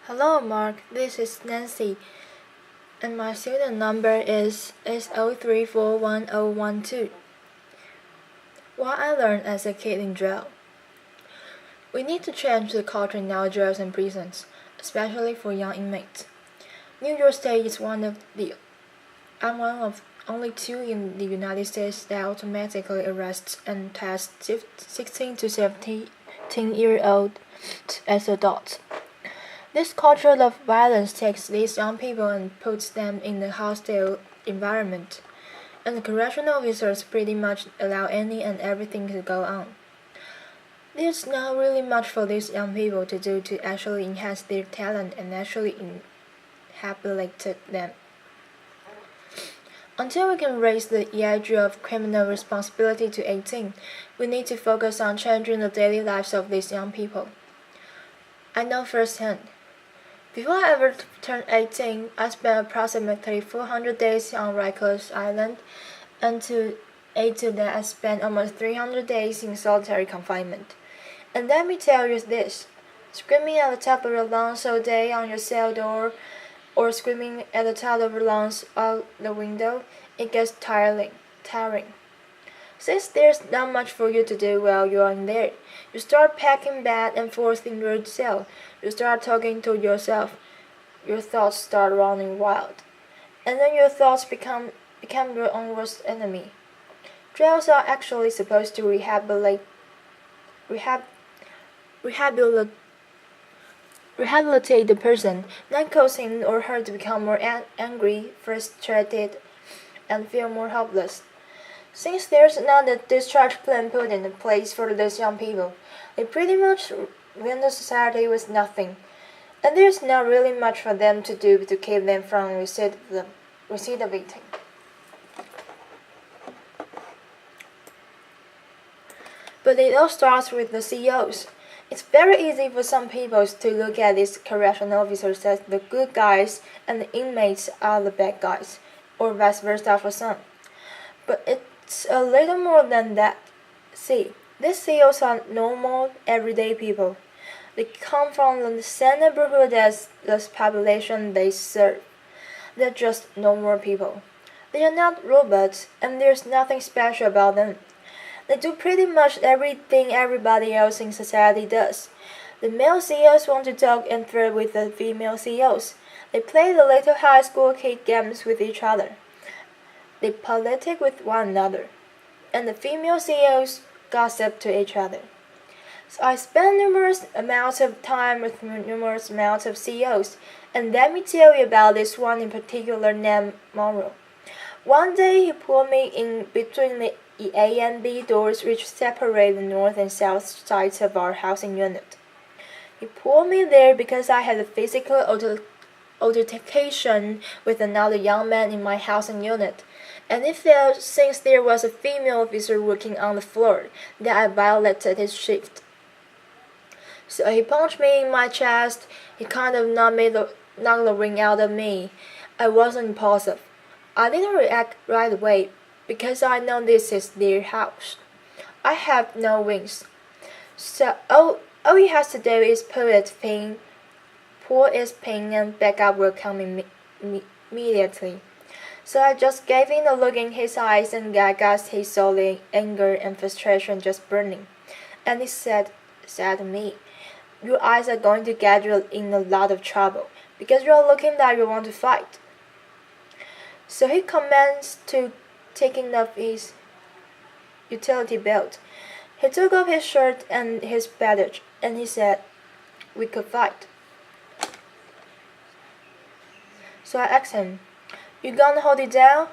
Hello, Mark. This is Nancy, and my student number is S03411012. What I learned as a kid in jail. We need to change the culture in our jails and prisons, especially for young inmates. New York State is one of only two in the United States that automatically arrests and tests 16 to 17-year-olds as adults. This culture of violence takes these young people and puts them in a hostile environment, and the correctional officers pretty much allow any and everything to go on. There's not really much for these young people to do to actually enhance their talent and actually rehabilitate them. Until we can raise the age of criminal responsibility to 18, we need to focus on changing the daily lives of these young people. I know firsthand. Before I ever turned 18, I spent approximately 400 days on Rikers Island, and to add to that, I spent almost 300 days in solitary confinement. And let me tell you this, screaming at the top of your lungs all day on your cell door, or screaming at the top of your lungs out the window, it gets tiring. Since there's not much for you to do while you're in there, you start packing back and forth in your cell. You start talking to yourself. Your thoughts start running wild. And then your thoughts become your own worst enemy. Jails are actually supposed to rehabilitate the person, not cause him or her to become more angry, frustrated, and feel more helpless. Since there's not a discharge plan put in place for those young people, they pretty much win the society with nothing, and there's not really much for them to do to keep them from recidivating. But it all starts with the CEOs. It's very easy for some people to look at these correctional officers as the good guys and the inmates are the bad guys, or vice versa for some. But it's a little more than that. See, these CEOs are normal, everyday people. They come from the same neighborhood as the population they serve. They're just normal people. They are not robots, and there's nothing special about them. They do pretty much everything everybody else in society does. The male CEOs want to talk and flirt with the female CEOs. They play the little high school kid games with each other. They politic with one another. And the female CEOs gossip to each other. So I spent numerous amounts of time with numerous amounts of CEOs, and let me tell you about this one in particular named Monroe. One day he pulled me in between the A and B doors which separate the north and south sides of our housing unit. He pulled me there because I had a physical altercation with another young man in my housing unit, and he felt since there was a female officer working on the floor that I violated his shift. So he punched me in my chest. He kind of knocked the ring out of me. I wasn't impulsive. I didn't react right away because I know this is their house. I have no wings. So all he has to do is pull its pin, and backup will come immediately. So I just gave him a look in his eyes, and I guess he saw the anger and frustration just burning. And he said to me, "Your eyes are going to get you in a lot of trouble because you're looking like you want to fight." So he commenced to taking off his utility belt. He took off his shirt and his badge, and he said, "We could fight." So I asked him, "You gonna hold it down?"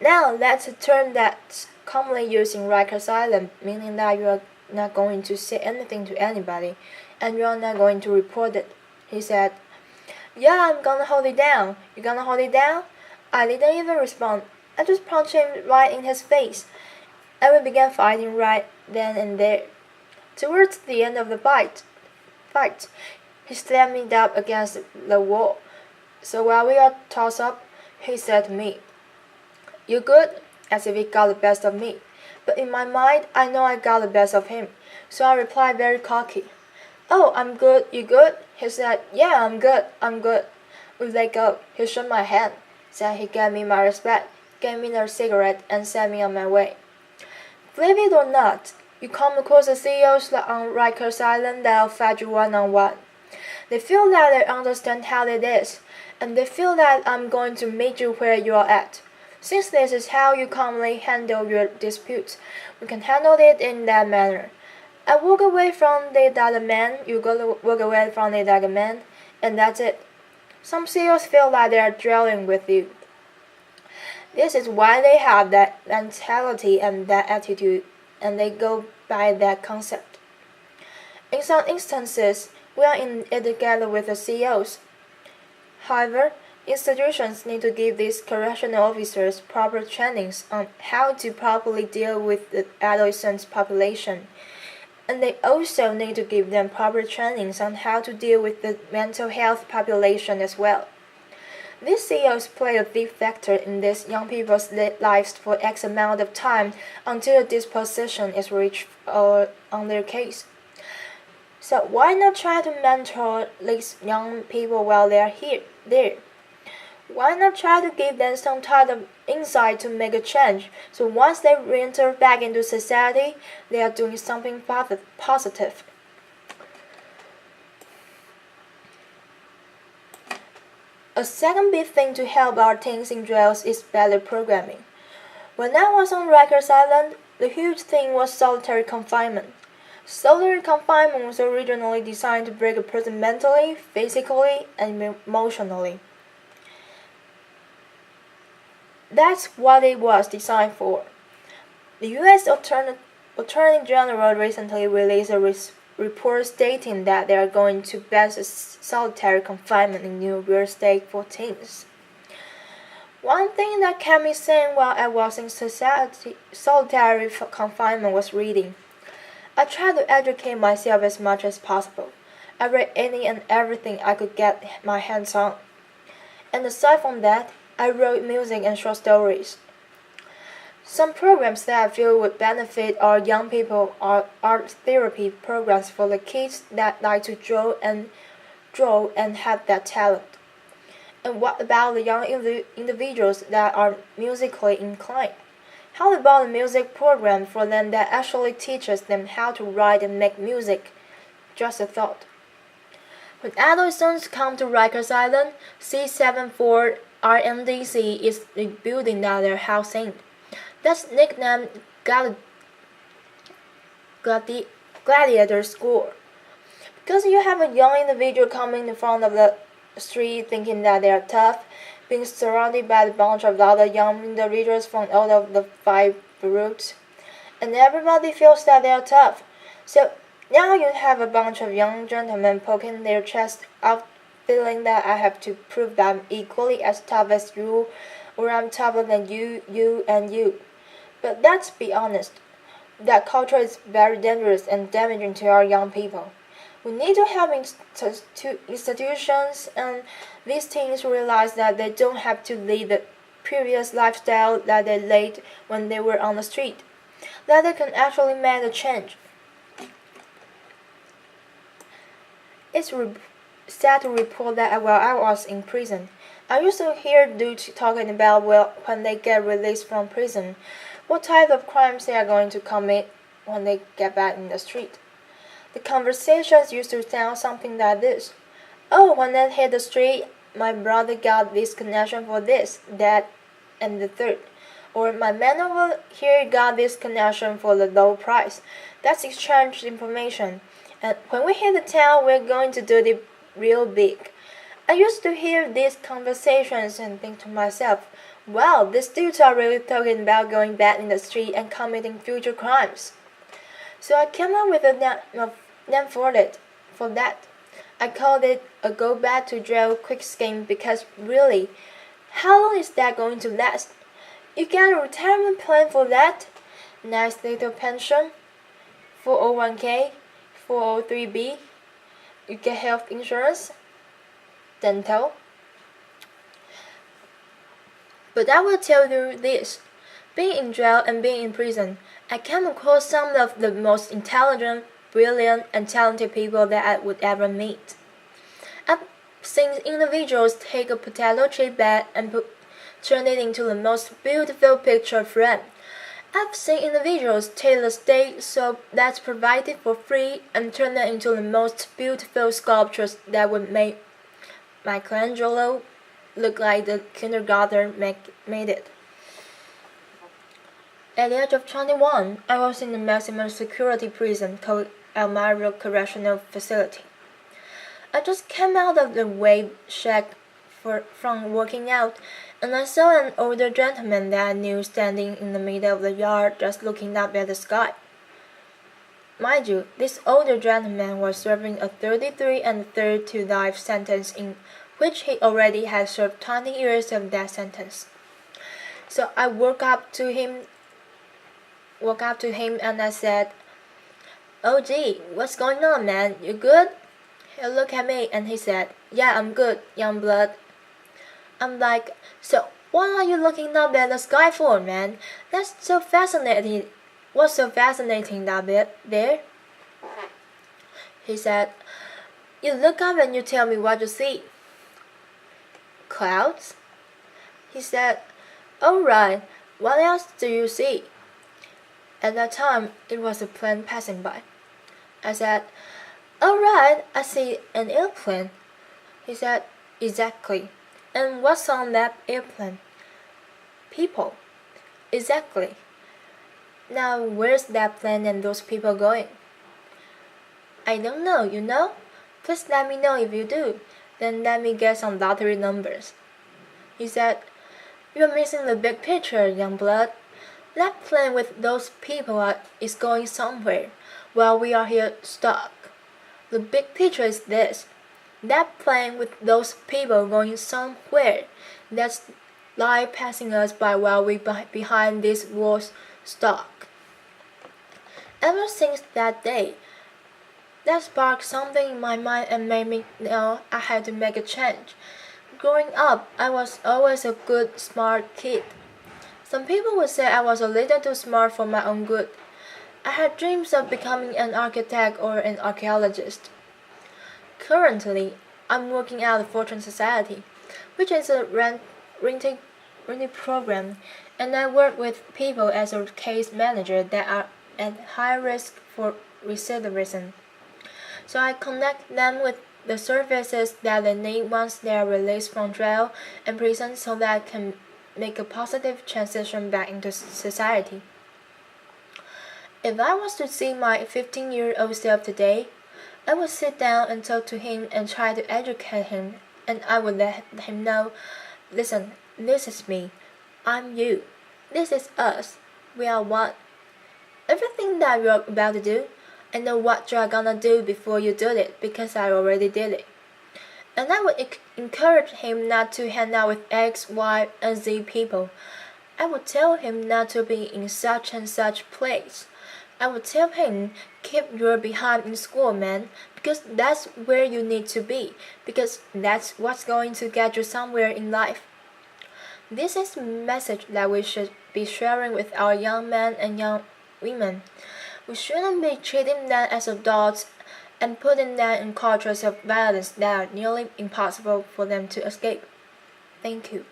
Now that's a term that's commonly used in Rikers Island, meaning that you are not going to say anything to anybody, and you are not going to report it. He said, "Yeah, I'm gonna hold it down. You gonna hold it down?" I didn't even respond. I just punched him right in his face, and we began fighting right then and there. Towards the end of the fight, he slammed me up against the wall. So while we are tossed up, he said to me, "You good?" as if he got the best of me. But in my mind, I know I got the best of him. So I replied very cocky, "Oh, I'm good, you good?" He said, "Yeah, I'm good." We let go. He shook my hand, said he gave me my respect, gave me a cigarette, and sent me on my way. Believe it or not, you come across the CEOs on Rikers Island that'll fight you one-on-one. They feel that I understand how it is, and they feel that I'm going to meet you where you are at. Since this is how you commonly handle your disputes, we can handle it in that manner. I walk away from the other man, you walk away from the other man, and that's it. Some CEOs feel like they are drilling with you. This is why they have that mentality and that attitude, and they go by that concept. In some instances, we are in it together with the CEOs. However, institutions need to give these correctional officers proper trainings on how to properly deal with the adolescent population, and they also need to give them proper trainings on how to deal with the mental health population as well. These CEOs play a big factor in these young people's lives for X amount of time until a disposition is reached on their case. So why not try to mentor these young people while they are there? Why not try to give them some type of insight to make a change, so once they re-enter back into society, they are doing something positive. A second big thing to help our teens in jails is better programming. When I was on Rikers Island, the huge thing was solitary confinement. Solitary confinement was originally designed to break a person mentally, physically, and emotionally. That's what it was designed for. The U.S. Attorney General recently released a report stating that they are going to ban solitary confinement in New York State for teens. One thing that kept me sane while I was in solitary confinement was reading. I tried to educate myself as much as possible. I read any and everything I could get my hands on. And aside from that, I wrote music and short stories. Some programs that I feel would benefit our young people are art therapy programs for the kids that like to draw and have that talent. And what about the young individuals that are musically inclined? How about a music program for them that actually teaches them how to write and make music? Just a thought. When adolescents come to Rikers Island, C74 RMDC is the building that they're housing. That's nicknamed Gladiator School. Because you have a young individual coming in front of the street thinking that they are tough, being surrounded by a bunch of other young individuals from all of the 5 boroughs, and everybody feels that they are tough. So now you have a bunch of young gentlemen poking their chest out, feeling that I have to prove that I'm equally as tough as you, or I'm tougher than you, and you. But let's be honest, that culture is very dangerous and damaging to our young people. We need to help institutions and these teens realize that they don't have to lead the previous lifestyle that they led when they were on the street, that they can actually make a change. It's sad to report that while I was in prison, I used to hear dudes talking about when they get released from prison, what type of crimes they are going to commit when they get back in the street. The conversations used to sound something like this. Oh, when I hit the street, my brother got this connection for this, that, and the third. Or my man over here got this connection for the low price. That's exchanged information. And when we hit the town, we're going to do it real big. I used to hear these conversations and think to myself, wow, these dudes are really talking about going back in the street and committing future crimes. So I came up with a name for that. I called it a go back to jail quick scheme because really, how long is that going to last? You get a retirement plan for that, nice little pension, 401k, 403b, you get health insurance, dental. But I will tell you this, being in jail and being in prison, I came across some of the most intelligent, brilliant, and talented people that I would ever meet. seen individuals take a potato chip bag and turn it into the most beautiful picture frame. I've seen individuals take the stage soap that's provided for free and turn it into the most beautiful sculptures that would make Michelangelo look like the kindergarten made it. At the age of 21, I was in a maximum security prison called Elmira Correctional Facility. I just came out of the weight shack from working out, and I saw an older gentleman that I knew standing in the middle of the yard just looking up at the sky. Mind you, this older gentleman was serving a 33 1/3 to life sentence in which he already had served 20 years of that sentence. So I walked up to him and I said, "Oh gee, what's going on, man? You good?" He looked at me and he said, "Yeah, I'm good, young blood." I'm like, "So what are you looking up at the sky for, man? That's so fascinating. What's so fascinating up there?" He said, "You look up and you tell me what you see." "Clouds?" He said, "All right, what else do you see?" At that time, it was a plane passing by. I said, "All right, I see an airplane." He said, "Exactly. And what's on that airplane?" "People." "Exactly. Now, where's that plane and those people going?" "I don't know, you know? Please let me know if you do. Then let me get some lottery numbers." He said, "You're missing the big picture, young blood. That plane with those people is going somewhere, while we are here stuck. The big picture is this. That plane with those people going somewhere. That's life passing us by while we behind these walls stuck." Ever since that day, that sparked something in my mind and made me know I had to make a change. Growing up, I was always a good, smart kid. Some people would say I was a little too smart for my own good. I had dreams of becoming an architect or an archaeologist. Currently, I'm working at the Fortune Society, which is a renting program, and I work with people as a case manager that are at high risk for recidivism. So I connect them with the services that they need once they are released from jail and prison so that I can make a positive transition back into society. If I was to see my 15-year-old self today, I would sit down and talk to him and try to educate him, and I would let him know, "Listen, this is me. I'm you. This is us. We are one. Everything that you're about to do, I know what you're gonna do before you do it because I already did it." And I would encourage him not to hang out with X, Y, and Z people. I would tell him not to be in such and such place. I would tell him, "Keep your behind in school, man, because that's where you need to be, because that's what's going to get you somewhere in life." This is a message that we should be sharing with our young men and young women. We shouldn't be treating them as adults and putting them in cultures of violence that are nearly impossible for them to escape. Thank you.